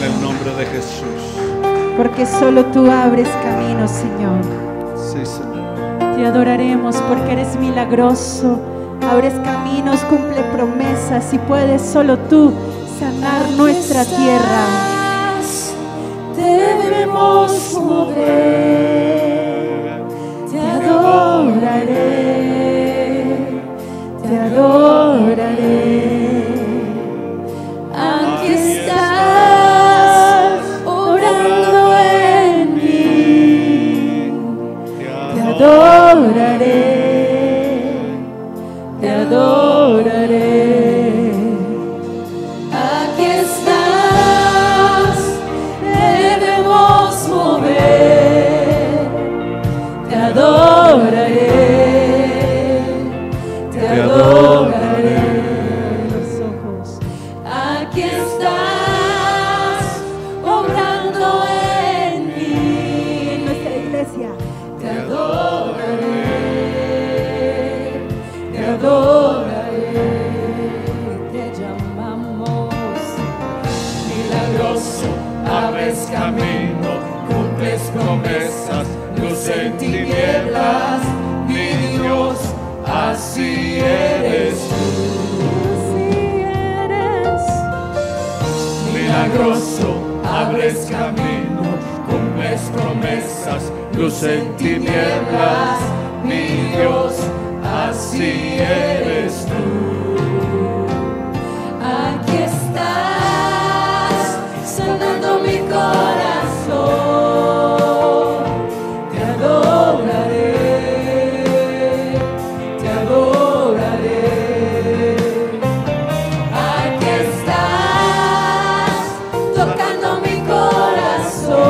el nombre de Jesús. Porque solo tú abres caminos, Señor. Sí, Señor. Te adoraremos porque eres milagroso. Abres caminos, cumple promesas y puedes solo tú sanar nuestra tierra. Debemos mover. Te adoraré. Te adoraré. Aquí estás orando en mí. Te adoraré. Te adoraré. Aquí estás. Debemos mover. Te adoraré. Te adoraré. Los ojos. Aquí estás obrando en mí. En nuestra iglesia. Te adoraré. Te adoraré. Te llamamos milagroso. Abres camino, cumples promesas, luz en tinieblas, mi Dios, así eres tú. Así eres. Milagroso, abres camino, cumples promesas, luz en tinieblas, mi Dios, así eres tú. Aquí estás sanando mi corazón. Te adoraré. Te adoraré. Aquí estás tocando mi corazón.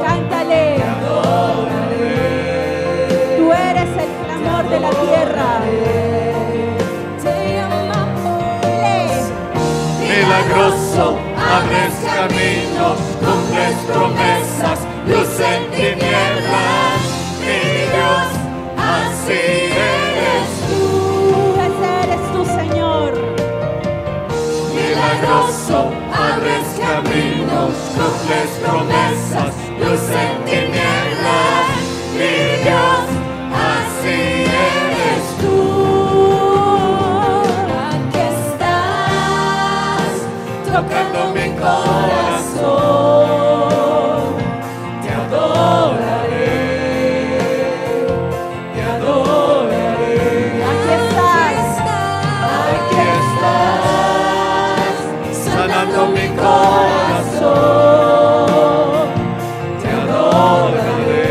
Cántale. Te adoraré. Tú eres el clamor de la tierra. Te amamos. Milagroso, abres caminos, cumples promesas, luz en tinieblas, mi Dios, así eres tú. Ese eres tú, Señor. Milagroso, abres caminos, cumples promesas, luz en tinieblas, mi Dios, así eres tú. Aquí estás tocando mi corazón. Te adoraré. Te adoraré. Aquí estás. Aquí estás sanando mi corazón. Te adoraré.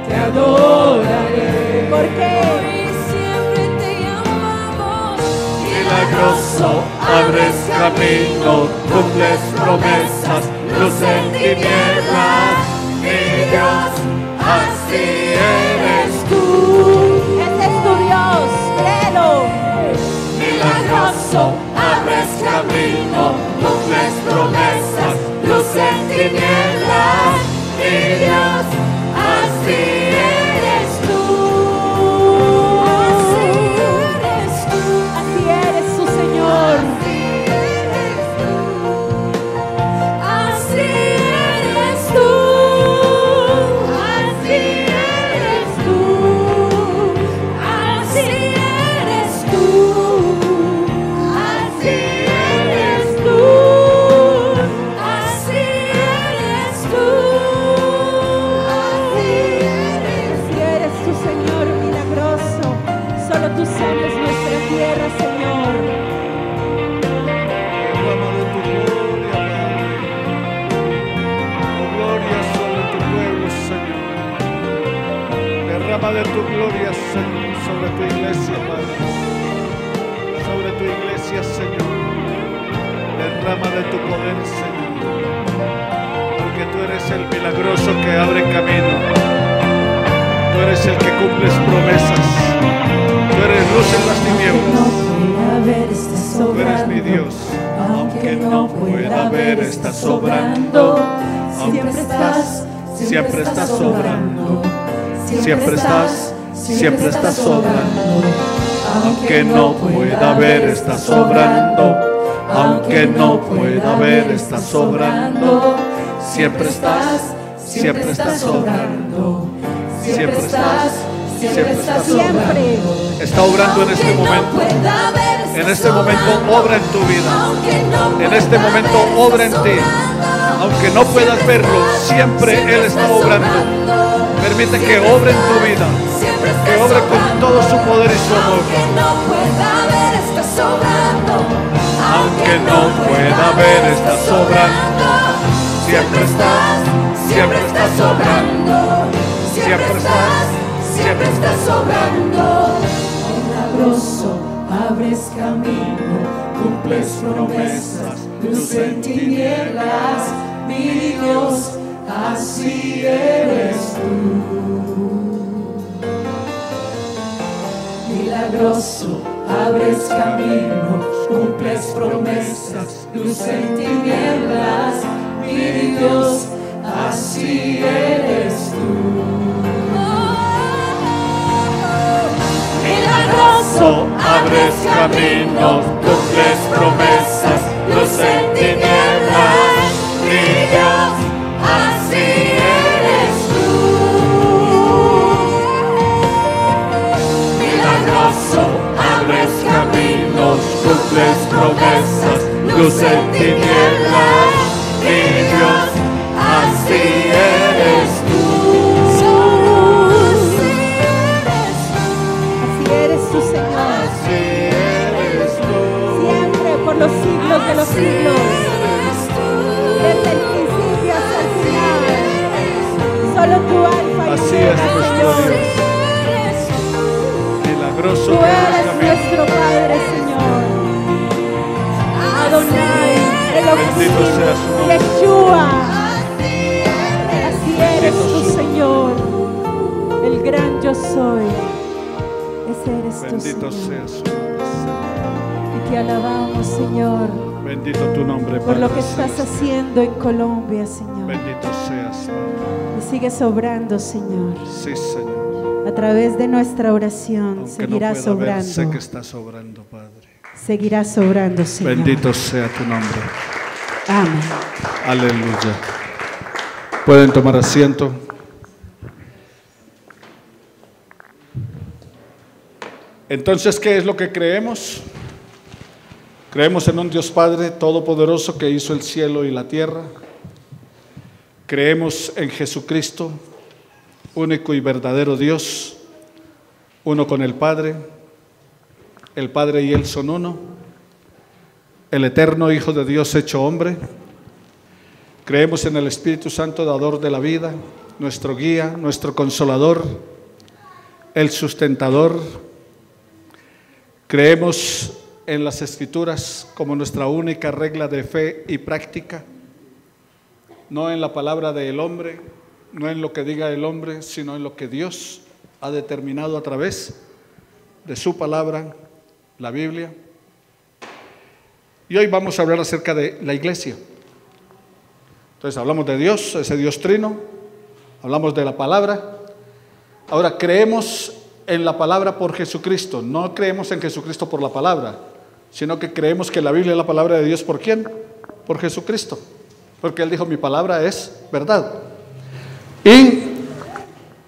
Te adoraré. ¿Por qué? Siempre te amamos. Milagroso, abres camino, cumples promesas, luz en tinieblas, mi Dios, así eres tú. Ese es tu Dios. Créelo. Milagroso, abres camino, cumples promesas, luz en tinieblas, mi Dios, así eres tú. Así eres tú. Así eres tu Señor. Así eres tú. Así eres tú. Así eres tú. Así eres tú. Así eres tú. Así eres. Así eres tu Señor milagroso. Solo tú sanes nuestra tierra, Señor. Derrama de tu gloria, Padre. Oh, gloria sobre tu pueblo, Señor. Derrama de tu gloria, Señor, sobre tu iglesia, Padre. Sobre tu iglesia, Señor. Derrama de tu poder, Señor. Porque tú eres el milagroso que abre camino. Tú eres el que cumples promesas. Tú eres luz en las tinieblas. Tú eres mi Dios. Aunque no pueda ver, estás sobrando. Siempre estás, Siempre estás sobrando. Siempre estás sobrando. Aunque no pueda ver, estás sobrando. Aunque no pueda ver, estás sobrando. Siempre estás obrando. Siempre estás obrando. Está obrando en este momento. En este momento obra en tu vida. En este momento obra en ti. Aunque no puedas verlo, siempre Él está obrando. Permite que obre en tu vida. Que obre con todo su poder y su amor. Aunque no pueda ver, estás sobrando. Siempre estás obrando. Siempre estás obrando. Milagroso, abres camino, cumples promesas, luz en tinieblas, mi Dios, así eres tú. Milagroso, abres camino, cumples promesas, luz en tinieblas, mi Dios, así eres tú. Milagroso, abres caminos, cumples promesas, luz en tinieblas, mi Dios, así eres tú. Milagroso, abres caminos, cumples promesas, luz en tinieblas, mi Dios, así eres tú. Tu Señor, Así eres tú. siempre por los siglos de los siglos, desde el principio hasta el final, solo tu alfa y Así omega, es nuestro Señor. Dios. Milagroso, Tú eres nuestro Padre, Señor. Adonai, Bendito sea su Elohim, nombre. Yeshua. Así eres tú, Señor, el gran yo soy. Ese eres tú, Bendito Señor. sea su nombre. Y te alabamos, Señor, Bendito tu nombre, por lo Padre que estás celestial. haciendo en Colombia, Señor. Bendito seas, Padre. Y sigues obrando, Señor. Sí, Señor. A través de nuestra oración Aunque no seguirás pueda ver, obrando. sé que estás obrando, Padre. Seguirás obrando, Señor. Bendito sea tu nombre. Amén. Aleluya. Pueden tomar asiento. Entonces, ¿qué es lo que creemos? Creemos en un Dios Padre Todopoderoso que hizo el cielo y la tierra. Creemos en Jesucristo, único y verdadero Dios, uno con el Padre y Él son uno, el eterno Hijo de Dios hecho hombre. Creemos en el Espíritu Santo, dador de la vida, nuestro guía, nuestro consolador, el sustentador. Creemos en las Escrituras como nuestra única regla de fe y práctica, no en la palabra del hombre, no en lo que diga el hombre, sino en lo que Dios ha determinado a través de su palabra, la Biblia. Y hoy vamos a hablar acerca de la iglesia. Entonces hablamos de Dios, ese Dios trino, hablamos de la palabra. Ahora creemos en la palabra por Jesucristo, no creemos en Jesucristo por la palabra, sino que creemos que la Biblia es la palabra de Dios. ¿Por quién? Por Jesucristo, porque Él dijo: mi palabra es verdad. Y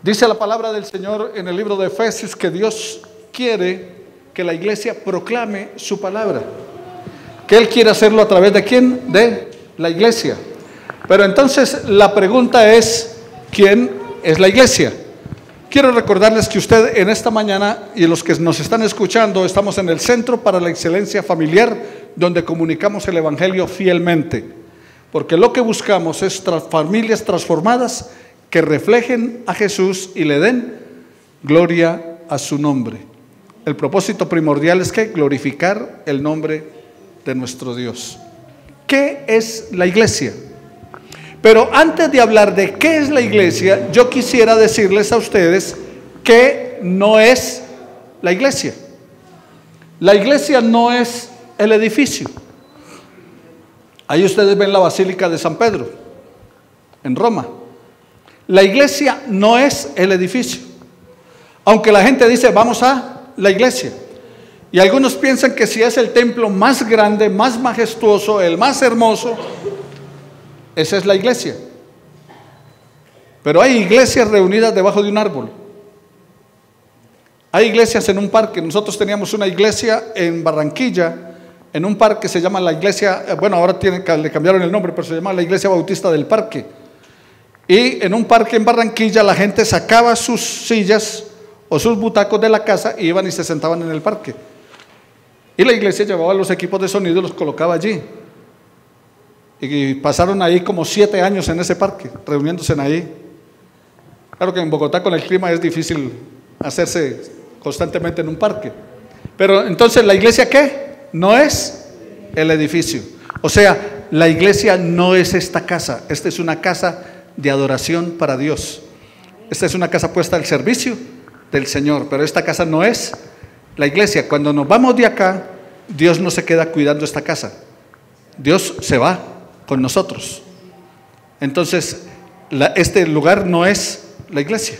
dice la palabra del Señor en el libro de Efesios que Dios quiere que la iglesia proclame su palabra, que Él quiere hacerlo a través de ¿quién? De la iglesia. Pero entonces la pregunta es: ¿quién es la iglesia? Quiero recordarles que usted en esta mañana y los que nos están escuchando, estamos en el Centro para la Excelencia Familiar, donde comunicamos el Evangelio fielmente, porque lo que buscamos es familias transformadas que reflejen a Jesús y le den gloria a su nombre. El propósito primordial es que glorificar el nombre de nuestro Dios. ¿Qué es la iglesia? Pero antes de hablar de qué es la iglesia, yo quisiera decirles a ustedes qué no es la iglesia. La iglesia no es el edificio. Ahí ustedes ven la Basílica de San Pedro, en Roma. La iglesia no es el edificio. Aunque la gente dice: vamos a la iglesia. Y algunos piensan que si es el templo más grande, más majestuoso, el más hermoso, esa es la iglesia. Pero hay iglesias reunidas debajo de un árbol. Hay iglesias en un parque. Nosotros teníamos una iglesia en Barranquilla, en un parque, se llama la iglesia, bueno, ahora le cambiaron el nombre, pero se llama la Iglesia Bautista del Parque. Y en un parque en Barranquilla la gente sacaba sus sillas o sus butacos de la casa y iban y se sentaban en el parque. Y la iglesia llevaba los equipos de sonido y los colocaba allí. Y pasaron ahí como 7 años en ese parque, reuniéndose ahí. Claro que en Bogotá con el clima es difícil hacerse constantemente en un parque. Pero entonces, ¿la iglesia qué? No es el edificio. O sea, la iglesia no es esta casa. Esta es una casa de adoración para Dios. Esta es una casa puesta al servicio del Señor. Pero esta casa no es la iglesia. Cuando nos vamos de acá, Dios no se queda cuidando esta casa. Dios se va con nosotros. Entonces, este lugar no es la iglesia.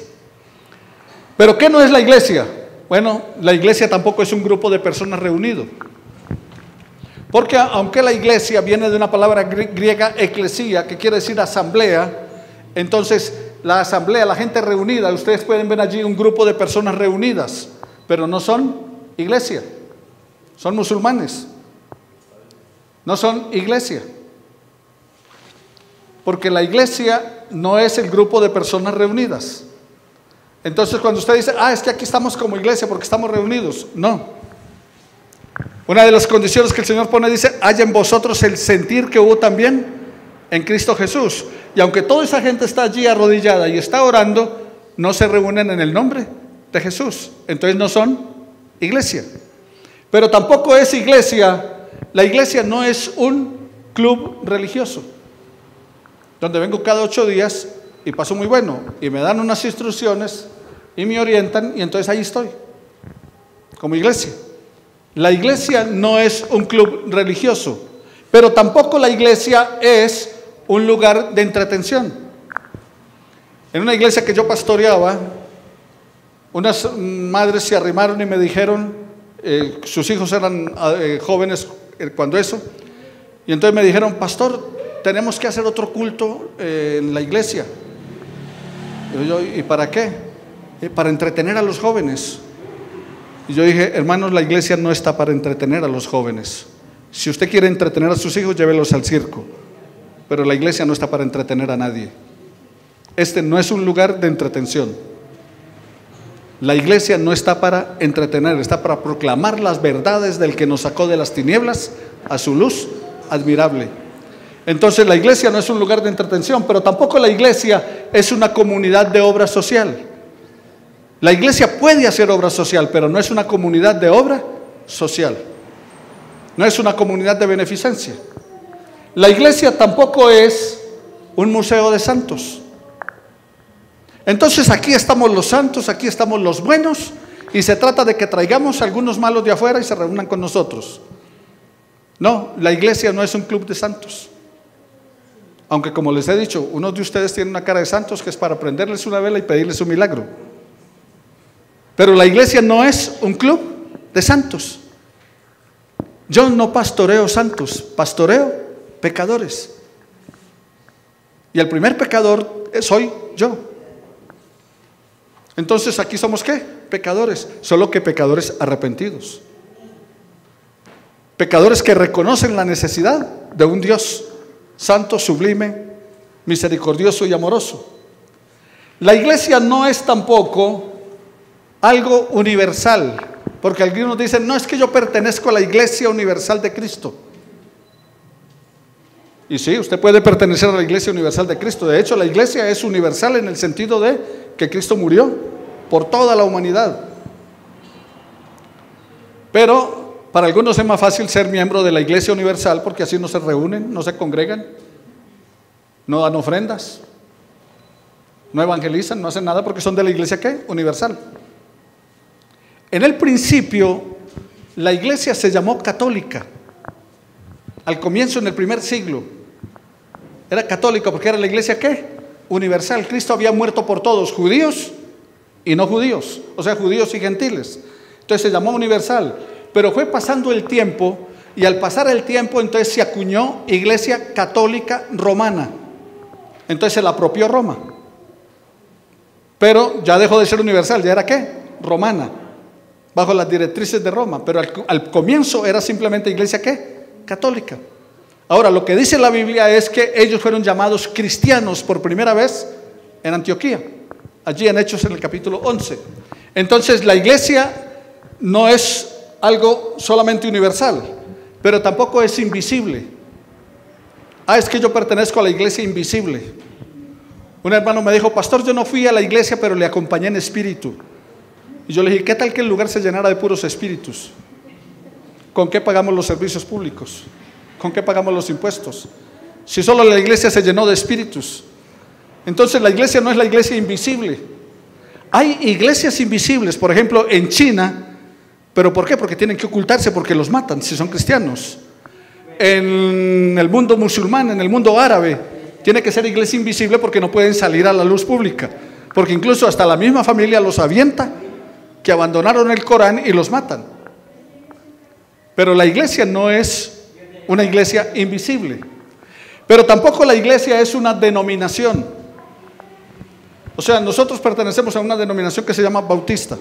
¿Pero qué no es la iglesia? Bueno, la iglesia tampoco es un grupo de personas reunido. Porque aunque la iglesia viene de una palabra griega eclesía, que quiere decir asamblea, entonces la asamblea, la gente reunida, ustedes pueden ver allí un grupo de personas reunidas, pero no son iglesia, son musulmanes, no son iglesia. Porque la iglesia no es el grupo de personas reunidas. Entonces cuando usted dice, es que aquí estamos como iglesia porque estamos reunidos, no. Una de las condiciones que el Señor pone, dice, haya en vosotros el sentir que hubo también en Cristo Jesús. Y aunque toda esa gente está allí arrodillada y está orando, no se reúnen en el nombre de Jesús. Entonces no son iglesia. Pero tampoco es iglesia. La iglesia no es un club religioso, donde vengo cada 8 días y paso muy bueno, y me dan unas instrucciones y me orientan, y entonces ahí estoy, como iglesia. La iglesia no es un club religioso, pero tampoco la iglesia es un lugar de entretención. En una iglesia que yo pastoreaba, unas madres se arrimaron y me dijeron, sus hijos eran jóvenes cuando eso, y entonces me dijeron, pastor, tenemos que hacer otro culto en la iglesia. ¿Y para qué? Para entretener a los jóvenes. Y yo dije, hermanos, la iglesia no está para entretener a los jóvenes. Si usted quiere entretener a sus hijos, llévelos al circo. Pero la iglesia no está para entretener a nadie. Este no es un lugar de entretención. La iglesia no está para entretener, está para proclamar las verdades del que nos sacó de las tinieblas a su luz admirable. Entonces la iglesia no es un lugar de entretención, pero tampoco la iglesia es una comunidad de obra social. La iglesia puede hacer obra social, pero no es una comunidad de obra social. No es una comunidad de beneficencia. La iglesia tampoco es un museo de santos. Entonces aquí estamos los santos, aquí estamos los buenos, y se trata de que traigamos a algunos malos de afuera y se reúnan con nosotros. No, la iglesia no es un club de santos. Aunque, como les he dicho, unos de ustedes tienen una cara de santos que es para prenderles una vela y pedirles un milagro. Pero la iglesia no es un club de santos. Yo no pastoreo santos, pastoreo pecadores. Y el primer pecador soy yo. Entonces aquí somos ¿qué? Pecadores, solo que pecadores arrepentidos. Pecadores que reconocen la necesidad de un Dios santo, sublime, misericordioso y amoroso. La iglesia no es tampoco algo universal, porque algunos dicen, no, es que yo pertenezco a la iglesia universal de Cristo. Y sí, usted puede pertenecer a la iglesia universal de Cristo. De hecho, la iglesia es universal en el sentido de que Cristo murió por toda la humanidad. Pero para algunos es más fácil ser miembro de la iglesia universal, porque así no se reúnen, no se congregan, no dan ofrendas, no evangelizan, no hacen nada, porque son de la iglesia ¿qué? Universal. En el principio, la iglesia se llamó católica. Al comienzo, en el primer siglo, era católica porque era la iglesia ¿qué? Universal. Cristo había muerto por todos, judíos y no judíos, o sea, judíos y gentiles. Entonces se llamó universal. pero fue pasando el tiempo, y al pasar el tiempo entonces se acuñó Iglesia Católica Romana. Entonces se la apropió Roma, pero ya dejó de ser universal, ya era ¿qué? Romana, bajo las directrices de Roma, pero al comienzo era simplemente Iglesia ¿qué? Católica. Ahora, lo que dice la Biblia es que ellos fueron llamados cristianos por primera vez en Antioquía, allí en Hechos en el capítulo 11. Entonces la iglesia no es algo solamente universal, pero tampoco es invisible. Es que yo pertenezco a la iglesia invisible. Un hermano me dijo: pastor, yo no fui a la iglesia, pero le acompañé en espíritu. Y yo le dije: ¿qué tal que el lugar se llenara de puros espíritus? ¿Con qué pagamos los servicios públicos? ¿Con qué pagamos los impuestos? Si solo la iglesia se llenó de espíritus. Entonces la iglesia no es la iglesia invisible. Hay iglesias invisibles, por ejemplo en China, pero ¿por qué? Porque tienen que ocultarse, porque los matan si son cristianos. En el mundo musulmán, en el mundo árabe, tiene que ser iglesia invisible porque no pueden salir a la luz pública, porque incluso hasta la misma familia los avienta, que abandonaron el Corán, y los matan. Pero la iglesia no es una iglesia invisible, pero tampoco la iglesia es una denominación. O sea, nosotros pertenecemos a una denominación que se llama bautista.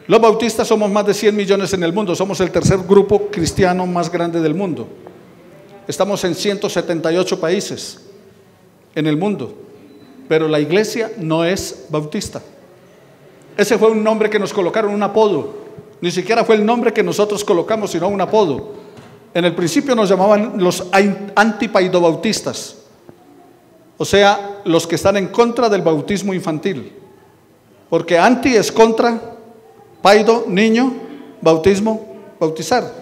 Los bautistas somos más de 100 millones en el mundo, somos el tercer grupo cristiano más grande del mundo. Estamos en 178 países en el mundo, pero la iglesia no es bautista. Ese fue un nombre que nos colocaron, un apodo. Ni siquiera fue el nombre que nosotros colocamos, sino un apodo. En el principio nos llamaban los antipaidobautistas, o sea, los que están en contra del bautismo infantil, porque anti es contra, paido, niño, bautismo, bautizar.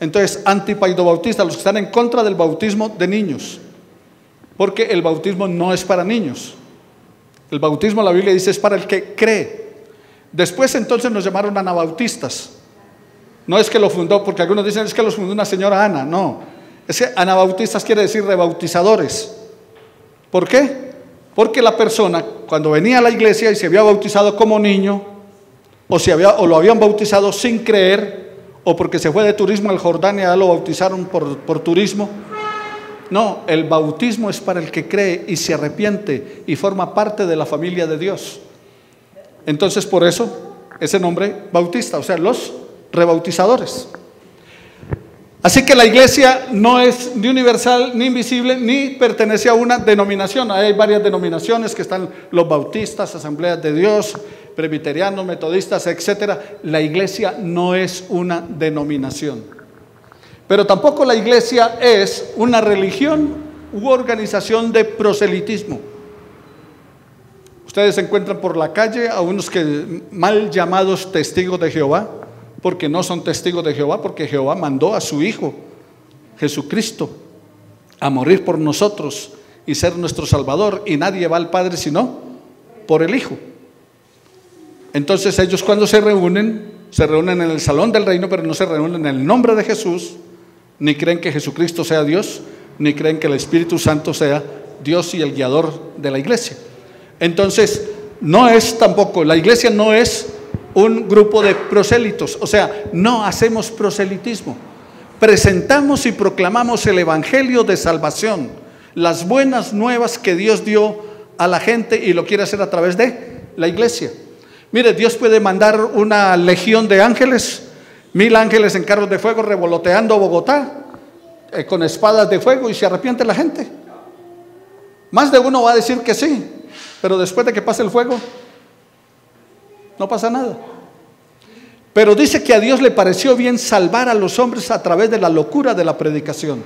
Entonces, antipaidobautistas, los que están en contra del bautismo de niños, porque el bautismo no es para niños. El bautismo, la Biblia dice, es para el que cree. Después entonces nos llamaron anabautistas. No es que lo fundó, porque algunos dicen es que los fundó una señora Ana. No, es que anabautistas quiere decir rebautizadores. ¿Por qué? Porque la persona cuando venía a la iglesia y se había bautizado como niño, o lo habían bautizado sin creer, o porque se fue de turismo al Jordán y ya lo bautizaron por turismo. No, el bautismo es para el que cree y se arrepiente y forma parte de la familia de Dios. Entonces por eso ese nombre bautista, o sea, los rebautizadores. Así que la iglesia no es ni universal, ni invisible, ni pertenece a una denominación. Hay varias denominaciones que están: los bautistas, asambleas de Dios, presbiterianos, metodistas, etcétera. La iglesia no es una denominación. Pero tampoco la iglesia es una religión u organización de proselitismo. Ustedes se encuentran por la calle a unos que mal llamados testigos de Jehová, porque no son testigos de Jehová, porque Jehová mandó a su Hijo Jesucristo a morir por nosotros y ser nuestro Salvador, y nadie va al Padre sino por el Hijo. Entonces ellos, cuando se reúnen en el salón del reino, pero no se reúnen en el nombre de Jesús, ni creen que Jesucristo sea Dios, ni creen que el Espíritu Santo sea Dios y el guiador de la iglesia. Entonces la iglesia no es un grupo de prosélitos, o sea, no hacemos proselitismo. Presentamos y proclamamos el evangelio de salvación, las buenas nuevas que Dios dio a la gente, y lo quiere hacer a través de la iglesia. Mire, Dios puede mandar una legión de ángeles, 1000 ángeles en carros de fuego revoloteando Bogotá con espadas de fuego, y se arrepiente la gente. Más de uno va a decir que sí, pero después de que pase el fuego no pasa nada. Pero dice que a Dios le pareció bien salvar a los hombres a través de la locura de la predicación.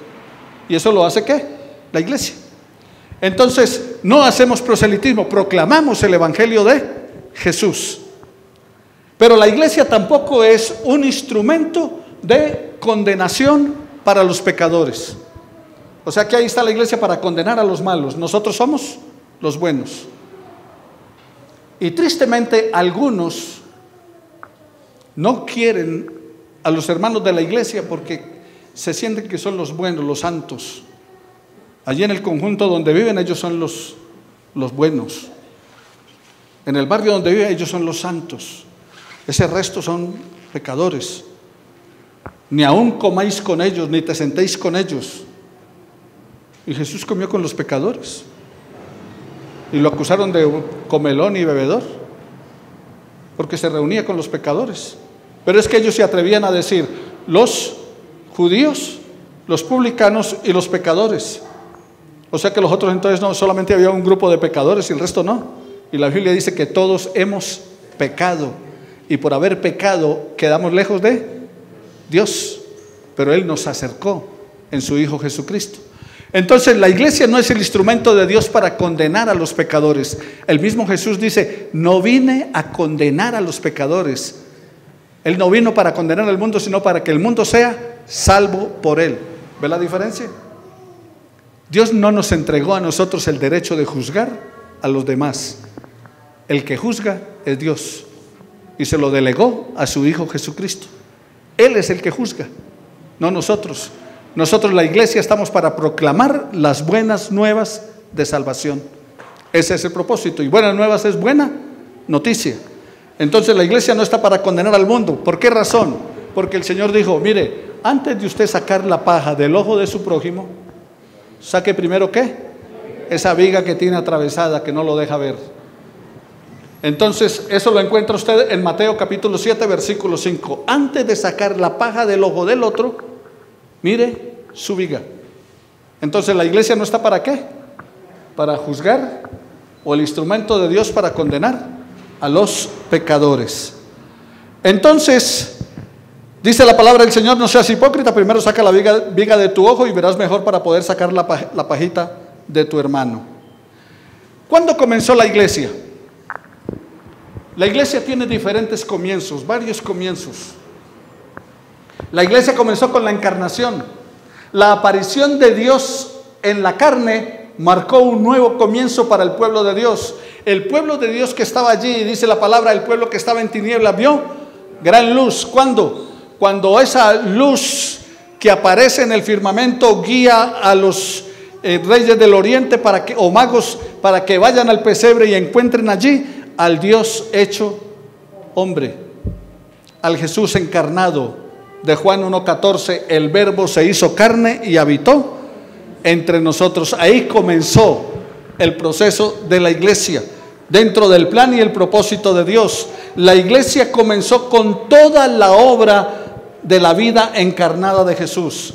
¿Y eso lo hace qué? La iglesia. Entonces no hacemos proselitismo, proclamamos el evangelio de Jesús. Pero la iglesia tampoco es un instrumento de condenación para los pecadores. O sea que ahí está la iglesia para condenar a los malos. Nosotros somos los buenos. Y tristemente algunos no quieren a los hermanos de la iglesia porque se sienten que son los buenos, los santos. Allí en el conjunto donde viven, ellos son los buenos. En el barrio donde viven, ellos son los santos. Ese resto son pecadores. ni aún comáis con ellos, ni te sentéis con ellos. Y Jesús comió con los pecadores. Y lo acusaron de comelón y bebedor, porque se reunía con los pecadores. Pero es que ellos se atrevían a decir, los judíos, los publicanos y los pecadores. O sea que los otros entonces no, solamente había un grupo de pecadores y el resto no. Y la Biblia dice que todos hemos pecado, y por haber pecado quedamos lejos de Dios, pero Él nos acercó en su Hijo Jesucristo. Entonces la iglesia no es el instrumento de Dios para condenar a los pecadores. El mismo Jesús dice, no vine a condenar a los pecadores. Él no vino para condenar al mundo, sino para que el mundo sea salvo por Él. ¿Ve la diferencia? Dios no nos entregó a nosotros el derecho de juzgar a los demás. El que juzga es Dios, y se lo delegó a su Hijo Jesucristo. Él es el que juzga, no nosotros. Nosotros, la iglesia, estamos para proclamar las buenas nuevas de salvación. Ese es el propósito, y buenas nuevas es buena noticia. Entonces la iglesia no está para condenar al mundo. ¿Por qué razón? Porque el Señor dijo, mire, antes de usted sacar la paja del ojo de su prójimo, saque primero ¿qué? Esa viga que tiene atravesada, que no lo deja ver. Entonces eso lo encuentra usted en Mateo capítulo 7 versículo 5. Antes de sacar la paja del ojo del otro, mire su viga. Entonces la iglesia no está para ¿qué? Para juzgar, o el instrumento de Dios para condenar a los pecadores. Entonces dice la palabra del Señor, no seas hipócrita, primero saca la viga de tu ojo y verás mejor para poder sacar la pajita de tu hermano. ¿Cuándo comenzó la iglesia? La iglesia tiene diferentes comienzos, varios comienzos. La iglesia comenzó con la encarnación. La aparición de Dios en la carne marcó un nuevo comienzo para el pueblo de Dios. El pueblo de Dios que estaba allí, dice la palabra, el pueblo que estaba en tinieblas vio gran luz. ¿Cuándo? Cuando esa luz que aparece en el firmamento guía a los reyes del oriente o magos para que vayan al pesebre y encuentren allí al Dios hecho hombre, al Jesús encarnado. De Juan 1:14, el verbo se hizo carne y habitó entre nosotros. Ahí comenzó el proceso de la iglesia, dentro del plan y el propósito de Dios. La iglesia comenzó con toda la obra de la vida encarnada de Jesús.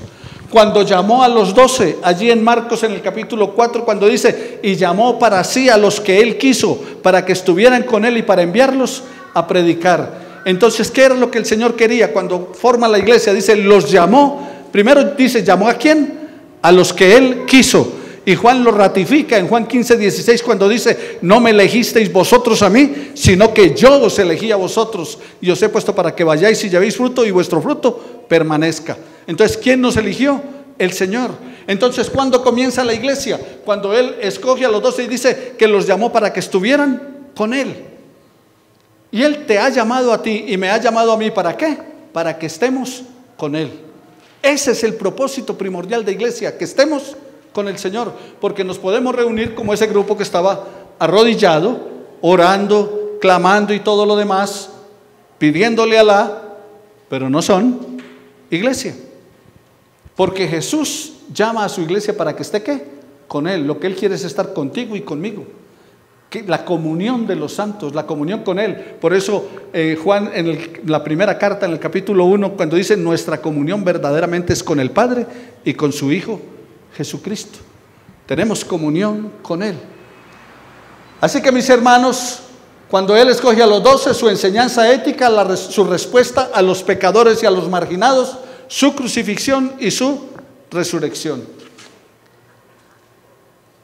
Cuando llamó a los 12, allí en Marcos en el capítulo 4, cuando dice, y llamó para sí a los que Él quiso, para que estuvieran con Él y para enviarlos a predicar. Entonces, ¿qué era lo que el Señor quería cuando forma la iglesia? Dice, los llamó. Primero dice, ¿llamó a quién? A los que Él quiso. Y Juan lo ratifica en Juan 15:16 cuando dice, no me elegisteis vosotros a mí, sino que yo os elegí a vosotros y os he puesto para que vayáis y llevéis fruto y vuestro fruto permanezca. Entonces, ¿quién nos eligió? El Señor. Entonces, ¿cuándo comienza la iglesia? Cuando Él escoge a los 12 y dice que los llamó para que estuvieran con Él. Y Él te ha llamado a ti y me ha llamado a mí, ¿para qué? Para que estemos con Él. Ese es el propósito primordial de iglesia, que estemos con el Señor, porque nos podemos reunir como ese grupo que estaba arrodillado, orando, clamando y todo lo demás, pidiéndole a Alá, pero no son iglesia. Porque Jesús llama a su iglesia para que esté ¿qué? Con Él. Lo que Él quiere es estar contigo y conmigo. La comunión de los santos, la comunión con Él. Por eso Juan en la primera carta, en el capítulo 1, cuando dice nuestra comunión verdaderamente es con el Padre y con su Hijo Jesucristo. Tenemos comunión con Él. Así que mis hermanos, cuando Él escoge a los 12, su enseñanza ética, su respuesta a los pecadores y a los marginados, su crucifixión y su resurrección.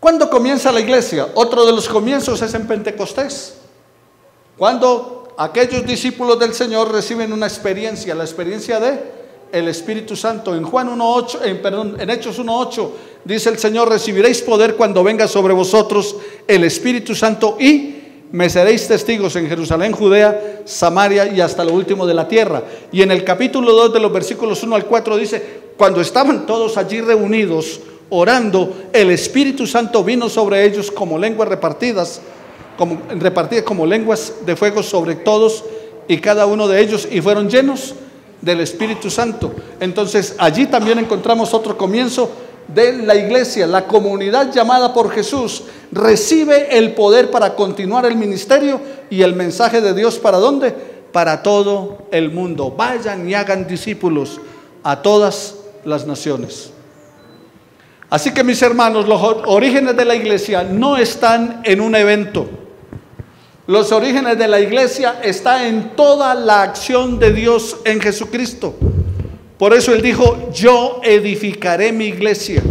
¿Cuándo comienza la iglesia? Otro de los comienzos es en Pentecostés, cuando aquellos discípulos del Señor reciben una experiencia, la experiencia de el Espíritu Santo. En en Hechos 1:8 dice el Señor, recibiréis poder cuando venga sobre vosotros el Espíritu Santo y me seréis testigos en Jerusalén, Judea, Samaria y hasta lo último de la tierra. Y en el capítulo 2 de los versículos 1 al 4 dice, cuando estaban todos allí reunidos orando, el Espíritu Santo vino sobre ellos como lenguas repartidas como lenguas de fuego sobre todos y cada uno de ellos, y fueron llenos del Espíritu Santo. Entonces allí también encontramos otro comienzo de la iglesia. La comunidad llamada por Jesús recibe el poder para continuar el ministerio y el mensaje de Dios. ¿Para dónde? Para todo el mundo. Vayan y hagan discípulos a todas las naciones. Así que, mis hermanos, los orígenes de la iglesia no están en un evento. Los orígenes de la iglesia están en toda la acción de Dios en Jesucristo. Por eso Él dijo: yo edificaré mi iglesia.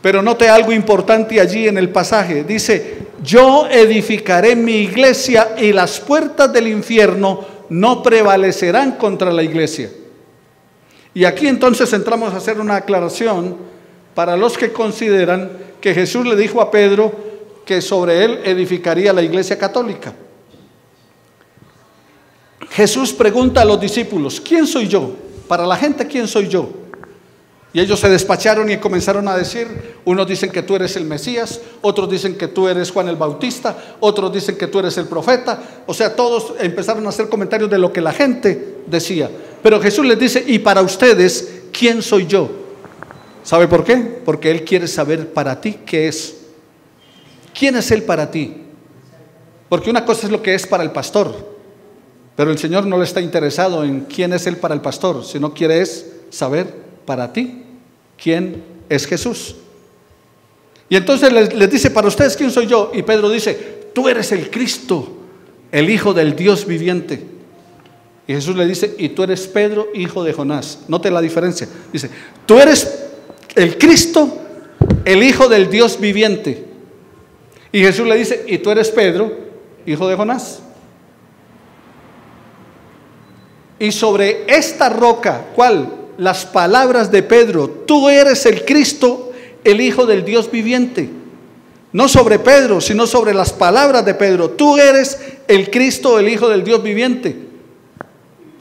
Pero note algo importante allí en el pasaje. Dice: yo edificaré mi iglesia y las puertas del infierno no prevalecerán contra la iglesia. Y aquí entonces entramos a hacer una aclaración para los que consideran que Jesús le dijo a Pedro que sobre él edificaría la iglesia católica. Jesús pregunta a los discípulos: ¿quién soy yo? Para la gente, ¿quién soy yo? Y ellos se despacharon y comenzaron a decir: unos dicen que tú eres el Mesías, otros dicen que tú eres Juan el Bautista, otros dicen que tú eres el profeta. O sea, todos empezaron a hacer comentarios de lo que la gente decía. Pero Jesús les dice: y para ustedes, ¿quién soy yo? ¿Sabe por qué? Porque Él quiere saber para ti qué es. ¿Quién es Él para ti? Porque una cosa es lo que es para el pastor, pero el Señor no le está interesado en quién es Él para el pastor, sino quiere saber para ti quién es Jesús. Y entonces les dice: para ustedes, ¿quién soy yo? Y Pedro dice: tú eres el Cristo, el Hijo del Dios viviente. Y Jesús le dice: y tú eres Pedro, hijo de Jonás. Note la diferencia. Dice: tú eres el Cristo, el Hijo del Dios viviente. Y Jesús le dice: y tú eres Pedro, hijo de Jonás. Y sobre esta roca, ¿cuál? Las palabras de Pedro: tú eres el Cristo, el Hijo del Dios viviente. No sobre Pedro, sino sobre las palabras de Pedro: tú eres el Cristo, el Hijo del Dios viviente.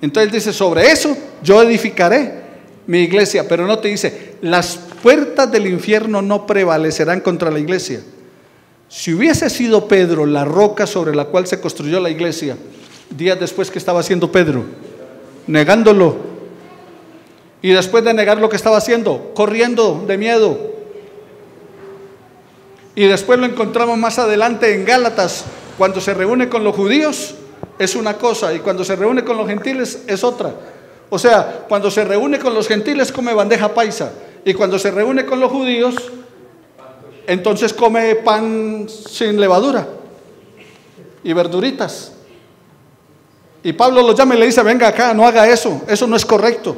Entonces dice: sobre eso yo edificaré mi iglesia. Pero no te dice: las puertas del infierno no prevalecerán contra la iglesia. Si hubiese sido Pedro la roca sobre la cual se construyó la iglesia, días después, ¿qué estaba haciendo Pedro? Negándolo. Y después de negar lo que estaba haciendo, corriendo de miedo. Y después lo encontramos más adelante en Gálatas, cuando se reúne con los judíos es una cosa, y cuando se reúne con los gentiles es otra. O sea, cuando se reúne con los gentiles come bandeja paisa, y cuando se reúne con los judíos, entonces come pan sin levadura y verduritas. Y Pablo lo llama y le dice: venga acá, no haga eso, eso no es correcto.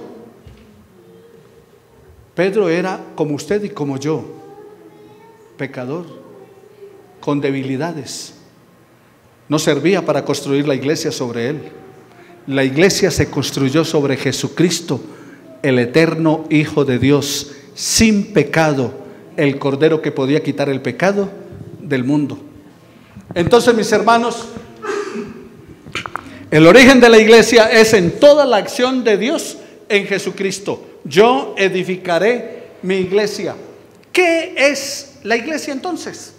Pedro era como usted y como yo, pecador, con debilidades. No servía para construir la iglesia sobre él. La iglesia se construyó sobre Jesucristo, el eterno Hijo de Dios, sin pecado, el Cordero que podía quitar el pecado del mundo. Entonces, mis hermanos, el origen de la iglesia es en toda la acción de Dios en Jesucristo. Yo edificaré mi iglesia. ¿Qué es la iglesia entonces?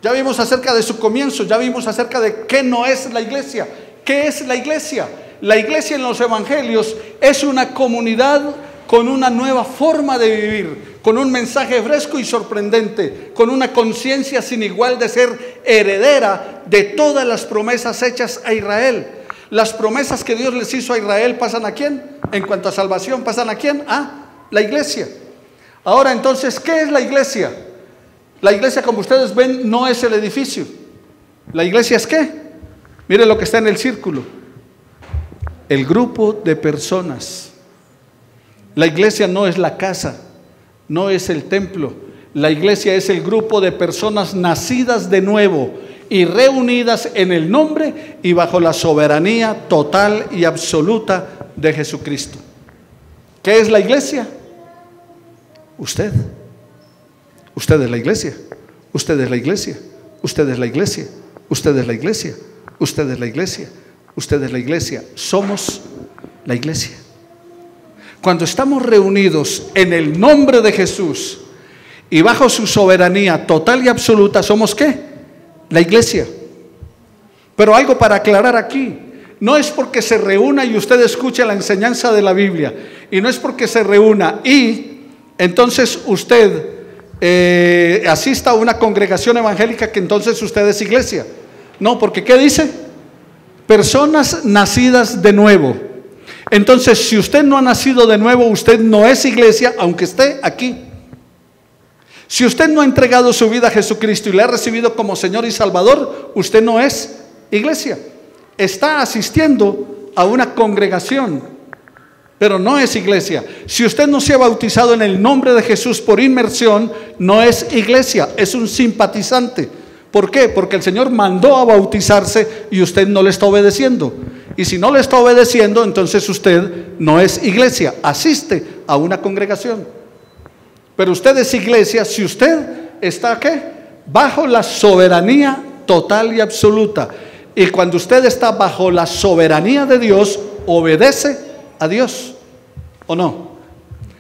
Ya vimos acerca de su comienzo, ya vimos acerca de qué no es la iglesia. ¿Qué es la iglesia? La iglesia en los evangelios es una comunidad con una nueva forma de vivir, con un mensaje fresco y sorprendente, con una conciencia sin igual de ser heredera de todas las promesas hechas a Israel. Las promesas que Dios les hizo a Israel pasan ¿a quién? En cuanto a salvación, ¿pasan a quién? A la iglesia. Ahora entonces, ¿qué es la iglesia? La iglesia, como ustedes ven, no es el edificio. ¿La iglesia es qué? Mire lo que está en el círculo: el grupo de personas. La iglesia no es la casa, no es el templo. La iglesia es el grupo de personas nacidas de nuevo y reunidas en el nombre y bajo la soberanía total y absoluta de Jesucristo. ¿Qué es la iglesia? Usted. Usted es la iglesia. Usted es la iglesia. Usted es la iglesia. Usted es la iglesia. Usted es la iglesia. Usted es la iglesia. Somos la iglesia. Cuando estamos reunidos en el nombre de Jesús y bajo su soberanía total y absoluta, ¿somos qué? La iglesia. Pero algo para aclarar aquí: no es porque se reúna y usted escuche la enseñanza de la Biblia, y no es porque se reúna y entonces usted asista a una congregación evangélica que entonces usted es iglesia. No, porque ¿qué dice? Personas nacidas de nuevo. Entonces, si usted no ha nacido de nuevo, usted no es iglesia, aunque esté aquí. Si usted no ha entregado su vida a Jesucristo y le ha recibido como Señor y Salvador, usted no es iglesia. Está asistiendo a una congregación, pero no es iglesia. Si usted no se ha bautizado en el nombre de Jesús por inmersión, no es iglesia, es un simpatizante. ¿Por qué? Porque el Señor mandó a bautizarse y usted no le está obedeciendo. Y si no le está obedeciendo, entonces usted no es iglesia, asiste a una congregación. Pero usted es iglesia si usted está ¿qué? Bajo la soberanía total y absoluta. Y cuando usted está bajo la soberanía de Dios, obedece a Dios, ¿o no?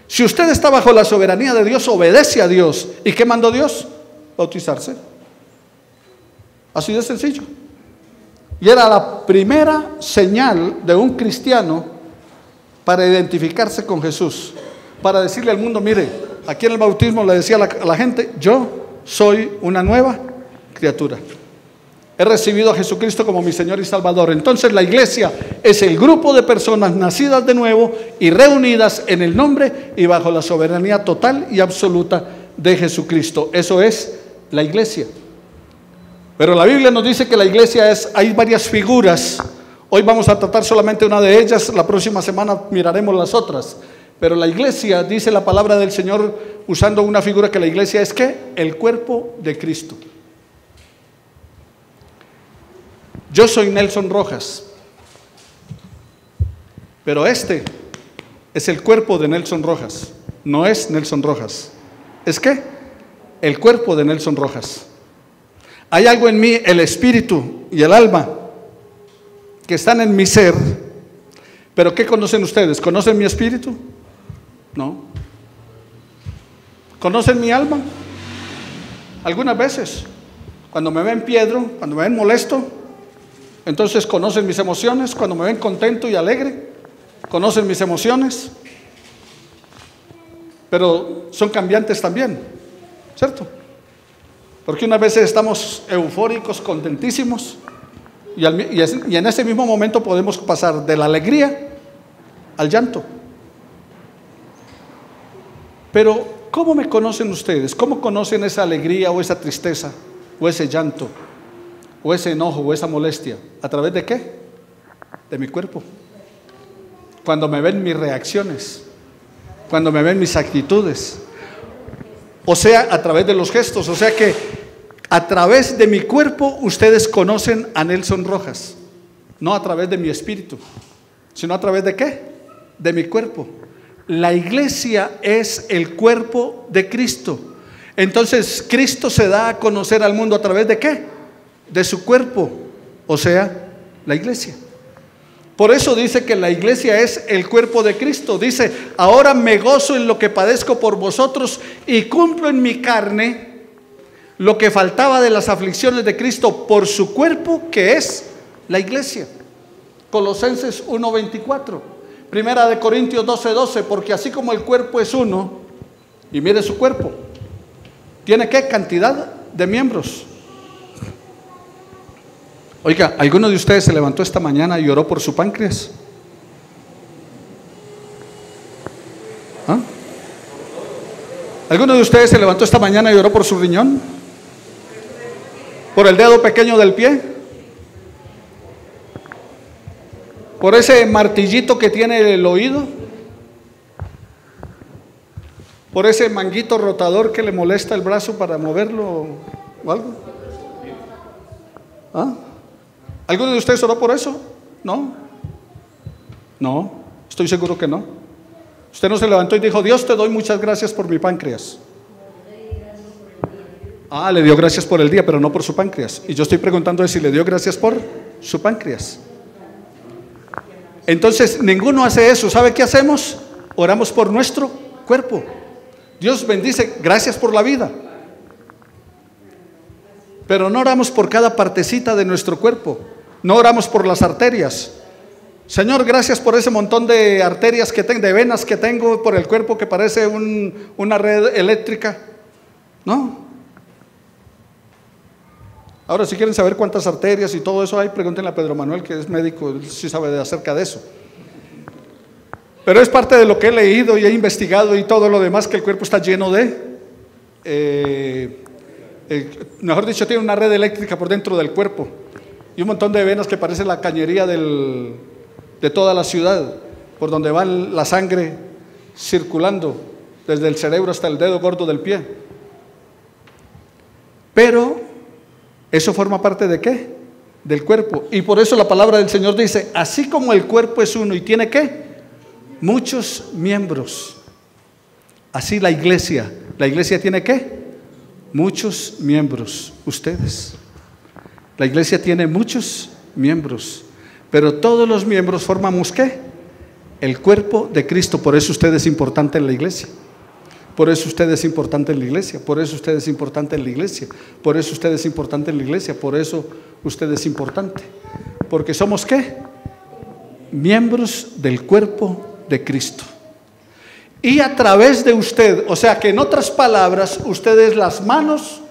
Si usted está bajo la soberanía de Dios, obedece a Dios. ¿Y qué mandó Dios? Bautizarse. Así de sencillo. Y era la primera señal de un cristiano para identificarse con Jesús, para decirle al mundo, mire, aquí en el bautismo le decía a la gente, yo soy una nueva criatura. He recibido a Jesucristo como mi Señor y Salvador. Entonces la iglesia es el grupo de personas nacidas de nuevo y reunidas en el nombre y bajo la soberanía total y absoluta de Jesucristo. Eso es la iglesia. Pero la Biblia nos dice que la iglesia hay varias figuras. Hoy vamos a tratar solamente una de ellas, la próxima semana miraremos las otras. Pero la iglesia, dice la palabra del Señor, usando una figura que la iglesia es ¿qué? El cuerpo de Cristo. Yo soy Nelson Rojas, pero este es el cuerpo de Nelson Rojas, no es Nelson Rojas. ¿Es qué? El cuerpo de Nelson Rojas. Hay algo en mí, el espíritu y el alma, que están en mi ser. Pero ¿qué conocen ustedes? ¿Conocen mi espíritu? No. ¿Conocen mi alma? Algunas veces, cuando me ven piedro, cuando me ven molesto, entonces conocen mis emociones. Cuando me ven contento y alegre, conocen mis emociones. Pero son cambiantes también, ¿cierto? Porque unas veces estamos eufóricos, contentísimos, y en ese mismo momento podemos pasar de la alegría al llanto. Pero ¿cómo me conocen ustedes? ¿Cómo conocen esa alegría o esa tristeza o ese llanto o ese enojo o esa molestia? ¿A través de qué? De mi cuerpo. Cuando me ven mis reacciones, cuando me ven mis actitudes, o sea, a través de los gestos. O sea que a través de mi cuerpo ustedes conocen a Nelson Rojas, no a través de mi espíritu, sino a través de ¿qué? De mi cuerpo. La iglesia es el cuerpo de Cristo. Entonces Cristo se da a conocer al mundo a través de ¿qué? De su cuerpo, o sea, la iglesia. Por eso dice que la iglesia es el cuerpo de Cristo. Dice, ahora me gozo en lo que padezco por vosotros y cumplo en mi carne lo que faltaba de las aflicciones de Cristo por su cuerpo, que es la iglesia. Colosenses 1:24. Primera de Corintios 12:12, porque así como el cuerpo es uno, y mire su cuerpo, ¿tiene qué cantidad de miembros? Oiga, ¿alguno de ustedes se levantó esta mañana y oró por su páncreas? ¿Ah? ¿Alguno de ustedes se levantó esta mañana y oró por su riñón? ¿Por el dedo pequeño del pie? ¿Por ese martillito que tiene el oído? ¿Por ese manguito rotador que le molesta el brazo para moverlo o algo? ¿Ah? ¿Alguno de ustedes oró por eso? ¿No? No, estoy seguro que no. Usted no se levantó y dijo, Dios, te doy muchas gracias por mi páncreas. Ah, le dio gracias por el día, pero no por su páncreas. Y yo estoy preguntando si le dio gracias por su páncreas. Entonces, ninguno hace eso. ¿Sabe qué hacemos? Oramos por nuestro cuerpo. Dios bendice, gracias por la vida. Pero no oramos por cada partecita de nuestro cuerpo. No oramos por las arterias, Señor, gracias por ese montón de arterias que tengo, de venas que tengo por el cuerpo que parece una red eléctrica. No. Ahora, si quieren saber cuántas arterias y todo eso hay, pregúntenle a Pedro Manuel, que es médico, él sí sabe acerca de eso. Pero es parte de lo que he leído y he investigado y todo lo demás, que el cuerpo está lleno de, mejor dicho, tiene una red eléctrica por dentro del cuerpo y un montón de venas que parece la cañería de toda la ciudad, por donde va la sangre circulando desde el cerebro hasta el dedo gordo del pie. Pero eso forma parte ¿de qué? Del cuerpo. Y por eso la palabra del Señor dice, así como el cuerpo es uno y tiene ¿qué? Muchos miembros. Así la iglesia tiene ¿qué? Muchos miembros. Ustedes. La iglesia tiene muchos miembros, pero todos los miembros formamos ¿qué? El cuerpo de Cristo. Por eso usted es importante en la iglesia. Por eso usted es importante en la iglesia. Por eso usted es importante en la iglesia. Por eso usted es importante en la iglesia. Por eso usted es importante. Porque somos ¿qué? Miembros del cuerpo de Cristo. Y a través de usted, o sea que en otras palabras, usted es las manos,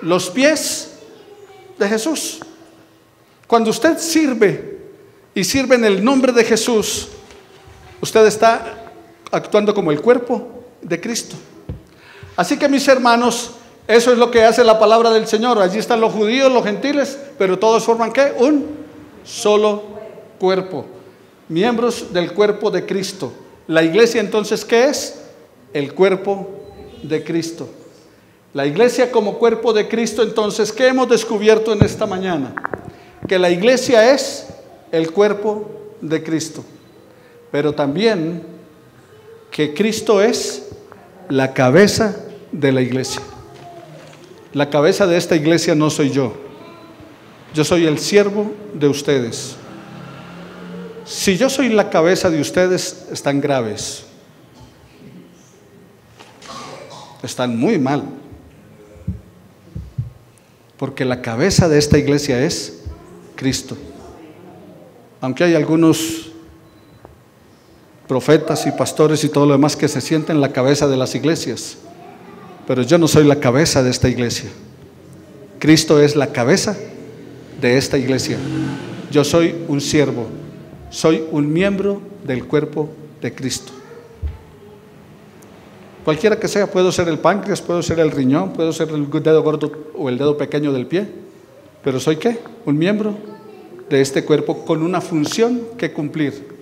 los pies de Jesús. Cuando usted sirve y sirve en el nombre de Jesús, usted está actuando como el cuerpo de Cristo. Así que, mis hermanos, eso es lo que hace la palabra del Señor. Allí están los judíos, los gentiles, pero todos forman ¿qué? Un solo cuerpo, miembros del cuerpo de Cristo. La iglesia, entonces, ¿qué es? El cuerpo de Cristo. La iglesia como cuerpo de Cristo, entonces, ¿qué hemos descubierto en esta mañana? Que la iglesia es el cuerpo de Cristo, pero también que Cristo es la cabeza de la iglesia. La cabeza de esta iglesia no soy yo. Yo soy el siervo de ustedes. Si yo soy la cabeza de ustedes, están graves. Están muy mal. Porque la cabeza de esta iglesia es Cristo. Aunque hay algunos profetas y pastores y todo lo demás que se sienten la cabeza de las iglesias, pero yo no soy la cabeza de esta iglesia. Cristo es la cabeza de esta iglesia. Yo soy un siervo, soy un miembro del cuerpo de Cristo. Cualquiera que sea, puedo ser el páncreas, puedo ser el riñón, puedo ser el dedo gordo o el dedo pequeño del pie, pero ¿soy qué? Un miembro de este cuerpo con una función que cumplir.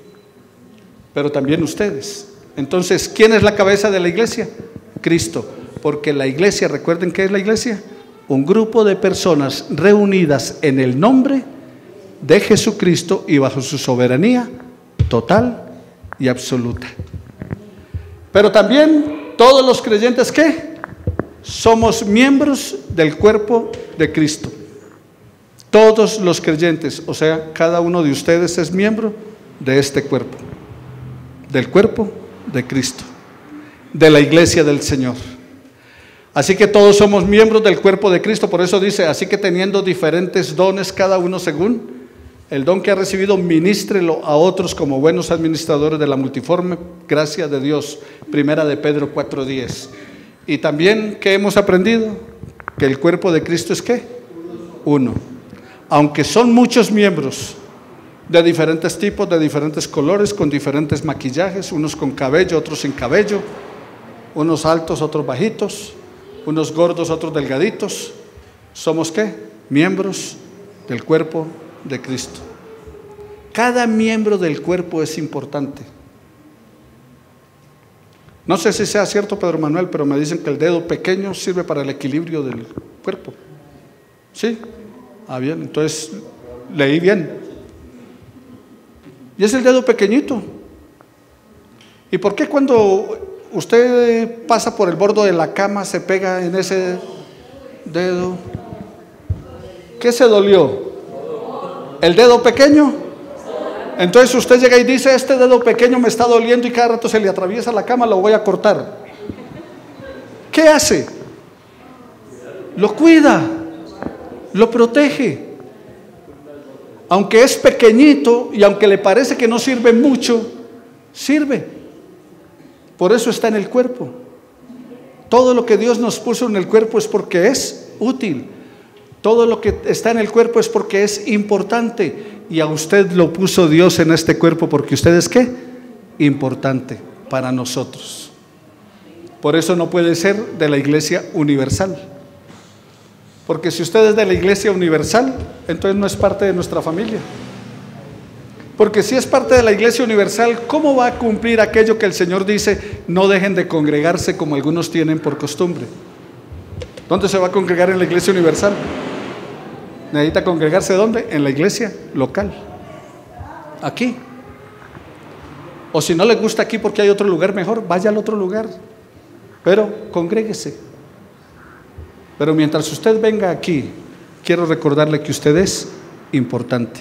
Pero también ustedes. Entonces, ¿quién es la cabeza de la iglesia? Cristo. Porque la iglesia, recuerden qué es la iglesia, un grupo de personas reunidas en el nombre de Jesucristo y bajo su soberanía total y absoluta. Pero también todos los creyentes, ¿qué? Somos miembros del cuerpo de Cristo. Todos los creyentes, o sea, cada uno de ustedes es miembro de este cuerpo, del cuerpo de Cristo, de la iglesia del Señor. Así que todos somos miembros del cuerpo de Cristo. Por eso dice, así que teniendo diferentes dones, cada uno según el don que ha recibido, ministrelo a otros como buenos administradores de la multiforme gracia de Dios. Primera de Pedro 4:10. Y también, ¿qué hemos aprendido? Que el cuerpo de Cristo es ¿qué? Uno. Aunque son muchos miembros, de diferentes tipos, de diferentes colores, con diferentes maquillajes, unos con cabello, otros sin cabello, unos altos, otros bajitos, unos gordos, otros delgaditos. ¿Somos qué? Miembros del cuerpo de Cristo. Cada miembro del cuerpo es importante. No sé si sea cierto, Pedro Manuel, pero me dicen que el dedo pequeño sirve para el equilibrio del cuerpo. ¿Sí? Ah, bien, entonces leí bien. Y es el dedo pequeñito. ¿Y por qué cuando usted pasa por el borde de la cama se pega en ese dedo? ¿Qué se dolió? ¿El dedo pequeño? Entonces usted llega y dice, este dedo pequeño me está doliendo y cada rato se le atraviesa la cama, lo voy a cortar. ¿Qué hace? Lo cuida, lo protege. Aunque es pequeñito y aunque le parece que no sirve mucho, sirve. Por eso está en el cuerpo. Todo lo que Dios nos puso en el cuerpo es porque es útil. Todo lo que está en el cuerpo es porque es importante. Y a usted lo puso Dios en este cuerpo porque usted es ¿qué? Importante para nosotros. Por eso no puede ser de la iglesia universal. Porque si usted es de la iglesia universal, entonces no es parte de nuestra familia. Porque si es parte de la iglesia universal, ¿cómo va a cumplir aquello que el Señor dice? No dejen de congregarse como algunos tienen por costumbre. ¿Dónde se va a congregar en la iglesia universal? ¿Necesita congregarse dónde? En la iglesia local. Aquí. O si no le gusta aquí porque hay otro lugar mejor, vaya al otro lugar. Pero congréguese. Pero mientras usted venga aquí, quiero recordarle que usted es importante.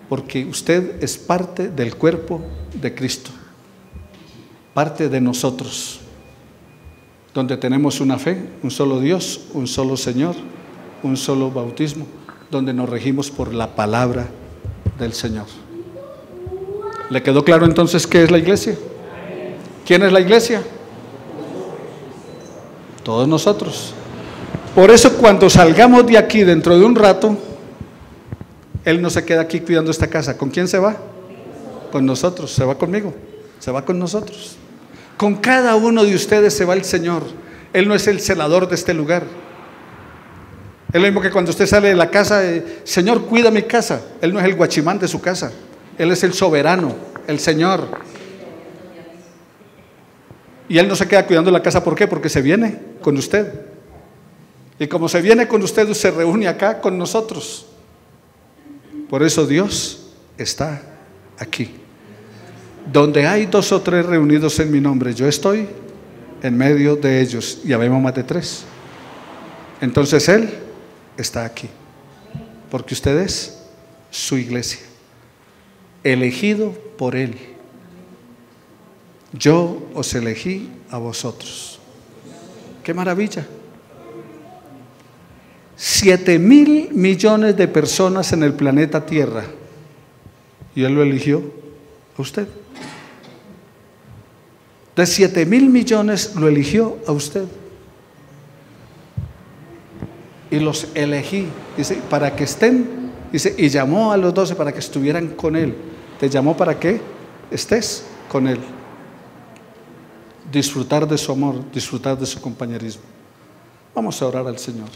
Porque usted es parte del cuerpo de Cristo. Parte de nosotros. Donde tenemos una fe, un solo Dios, un solo Señor, un solo bautismo, donde nos regimos por la palabra del Señor. ¿Le quedó claro entonces qué es la iglesia? ¿Quién es la iglesia? Todos nosotros. Por eso cuando salgamos de aquí dentro de un rato, Él no se queda aquí cuidando esta casa. ¿Con quién se va? Con nosotros. Se va conmigo, se va con nosotros. Con cada uno de ustedes se va el Señor. Él no es el celador de este lugar. Es lo mismo que cuando usted sale de la casa, Señor, cuida mi casa. Él no es el guachimán de su casa. Él es el soberano, el Señor. Y Él no se queda cuidando la casa. ¿Por qué? Porque se viene con usted. Y como se viene con usted, se reúne acá con nosotros. Por eso Dios está aquí. Donde hay 2 o 3 reunidos en mi nombre, yo estoy en medio de ellos. Y habemos más de 3. Entonces Él está aquí. Porque usted es su iglesia. Elegido por Él. Yo os elegí a vosotros. ¡Qué maravilla! 7,000 millones de personas en el planeta Tierra. Y Él lo eligió a usted. De 7,000 millones lo eligió a usted. Y los elegí, dice, para que estén, dice, y llamó a los 12 para que estuvieran con Él. Te llamó para que estés con Él. Disfrutar de su amor, disfrutar de su compañerismo. Vamos a orar al Señor.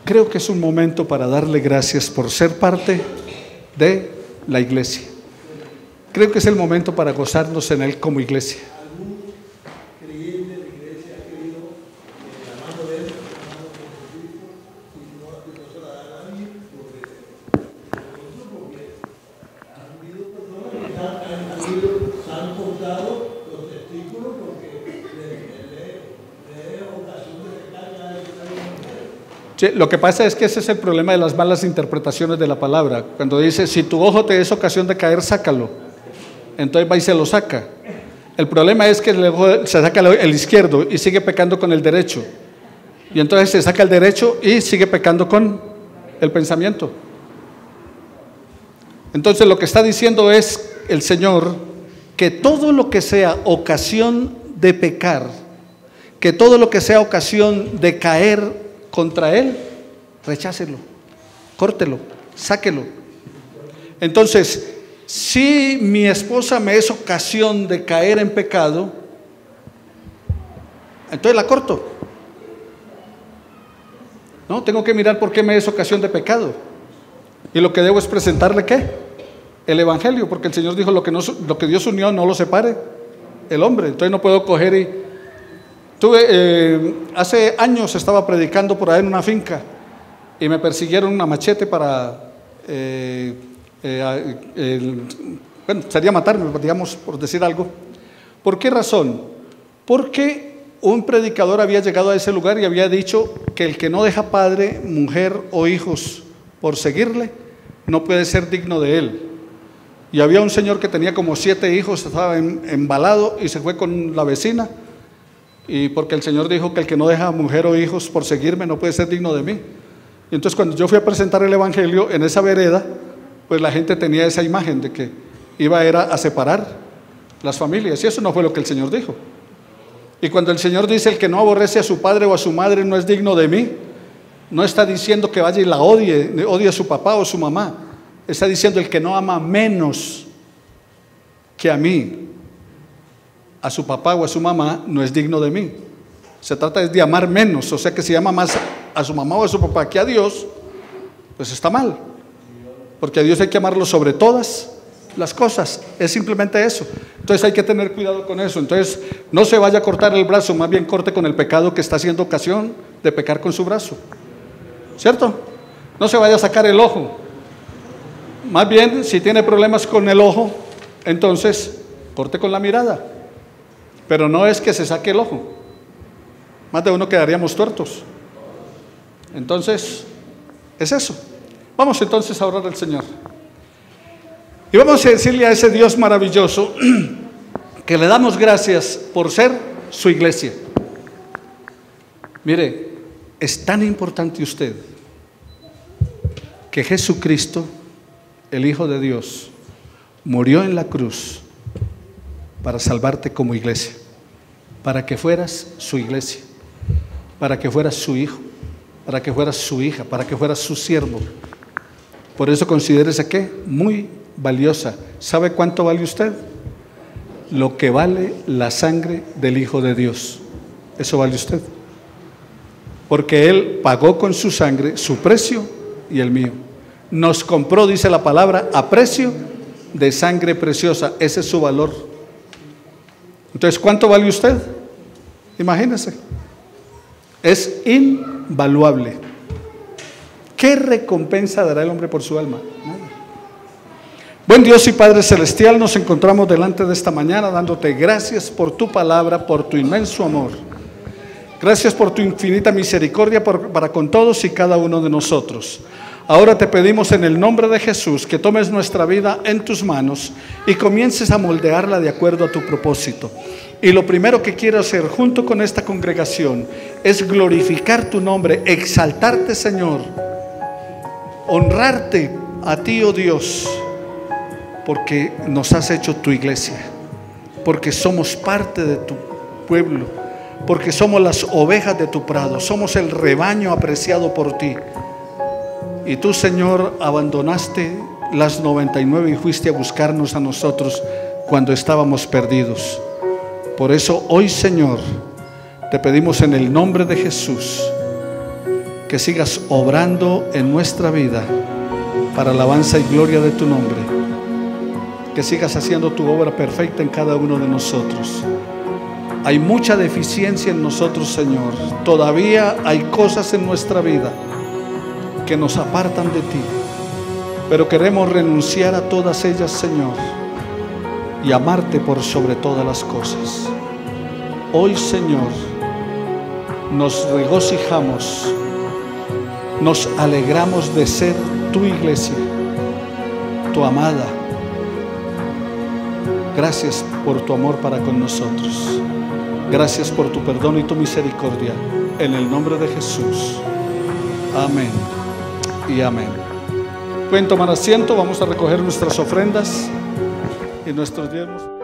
Creo que es un momento para darle gracias por ser parte de la iglesia. Creo que es el momento para gozarnos en Él como iglesia. Sí, lo que pasa es que ese es el problema de las malas interpretaciones de la palabra. Cuando dice, si tu ojo te es ocasión de caer, sácalo. Entonces va y se lo saca. El problema es que el ojo se saca el izquierdo y sigue pecando con el derecho. Y entonces se saca el derecho y sigue pecando con el pensamiento. Entonces lo que está diciendo es el Señor, que todo lo que sea ocasión de pecar, que todo lo que sea ocasión de caer contra Él, rechácelo, córtelo, sáquelo. Entonces, si mi esposa me es ocasión de caer en pecado, entonces la corto. No, tengo que mirar por qué me es ocasión de pecado. Y lo que debo es presentarle ¿qué? El evangelio, porque el Señor dijo lo que Dios unió no lo separe el hombre. Entonces no puedo coger y hace años estaba predicando por ahí en una finca y me persiguieron una machete para sería matarme, digamos, por decir algo. ¿Por qué razón? Porque un predicador había llegado a ese lugar y había dicho que el que no deja padre, mujer o hijos por seguirle no puede ser digno de él. Y había un señor que tenía como 7 hijos, estaba embalado y se fue con la vecina. Y porque el Señor dijo que el que no deja mujer o hijos por seguirme no puede ser digno de mí. Y entonces cuando yo fui a presentar el evangelio en esa vereda, pues la gente tenía esa imagen de que era a separar las familias, y eso no fue lo que el Señor dijo. Y cuando el Señor dice: el que no aborrece a su padre o a su madre no es digno de mí, no está diciendo que vaya y la odie a su papá o su mamá. Está diciendo: el que no ama menos que a mí, a su papá o a su mamá, no es digno de mí. Se trata de amar menos, o sea que si ama más a su mamá o a su papá que a Dios, pues está mal, porque a Dios hay que amarlo sobre todas las cosas, es simplemente eso. Entonces hay que tener cuidado con eso. Entonces no se vaya a cortar el brazo, más bien corte con el pecado que está haciendo ocasión de pecar con su brazo, ¿cierto? No se vaya a sacar el ojo, más bien si tiene problemas con el ojo, entonces corte con la mirada, pero no es que se saque el ojo, más de uno quedaríamos tuertos. Entonces es eso. Vamos entonces a orar al Señor y vamos a decirle a ese Dios maravilloso que le damos gracias por ser su iglesia. Mire, es tan importante usted que Jesucristo, el Hijo de Dios, murió en la cruz para salvarte como iglesia, para que fueras su iglesia, para que fueras su hijo, para que fueras su hija, para que fueras su siervo. Por eso considérese que muy valiosa. ¿Sabe cuánto vale usted? Lo que vale la sangre del Hijo de Dios. Eso vale usted, porque Él pagó con su sangre su precio y el mío. Nos compró, dice la palabra, a precio de sangre preciosa. Ese es su valor. Entonces, ¿cuánto vale usted? Imagínese. Es invaluable. ¿Qué recompensa dará el hombre por su alma? Nada. Buen Dios y Padre Celestial, nos encontramos delante de esta mañana dándote gracias por tu palabra, por tu inmenso amor. Gracias por tu infinita misericordia para con todos y cada uno de nosotros. Ahora te pedimos en el nombre de Jesús que tomes nuestra vida en tus manos y comiences a moldearla de acuerdo a tu propósito. Y lo primero que quiero hacer junto con esta congregación es glorificar tu nombre, exaltarte, Señor, honrarte a ti, oh Dios, porque nos has hecho tu iglesia, porque somos parte de tu pueblo, porque somos las ovejas de tu prado, somos el rebaño apreciado por ti. Y tú, Señor, abandonaste las 99 y fuiste a buscarnos a nosotros cuando estábamos perdidos. Por eso hoy, Señor, te pedimos en el nombre de Jesús que sigas obrando en nuestra vida para alabanza y gloria de tu nombre, que sigas haciendo tu obra perfecta en cada uno de nosotros. Hay mucha deficiencia en nosotros, Señor. Todavía hay cosas en nuestra vida que nos apartan de ti, pero queremos renunciar a todas ellas, Señor, y amarte por sobre todas las cosas. Hoy, Señor, nos regocijamos, nos alegramos de ser tu iglesia, tu amada. Gracias por tu amor para con nosotros. Gracias por tu perdón y tu misericordia. En el nombre de Jesús. Amén y amén. Pueden tomar asiento, vamos a recoger nuestras ofrendas y nuestros diezmos.